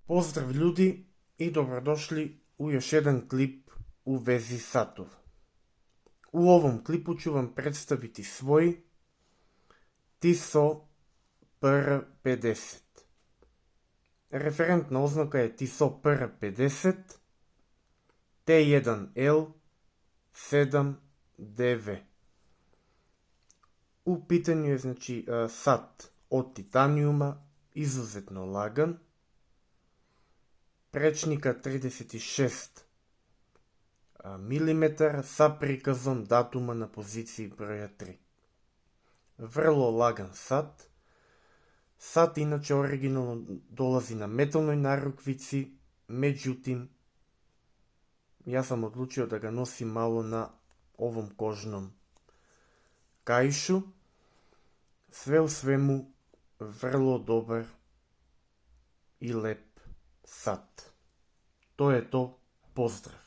Pozdrav ljudi i dobrodošli u još jedan klip u vezi satova. U ovom klipu ću vam predstaviti svoj TISO PR50. Referentna oznaka je TISO PR50 T1L7DV. U pitanju je sat od titanijuma, izuzetno lagan, prečnika 36 mm sa prikazom datuma na poziciji broja 3. Vrlo lagan sat. Sat inače originalno dolazi na metalnoj narukvici, međutim ja sam odlučio da ga nosim malo na ovom kožnom kaišu. Sve u svemu vrlo dobar i lep sat. To je to, pozdrav.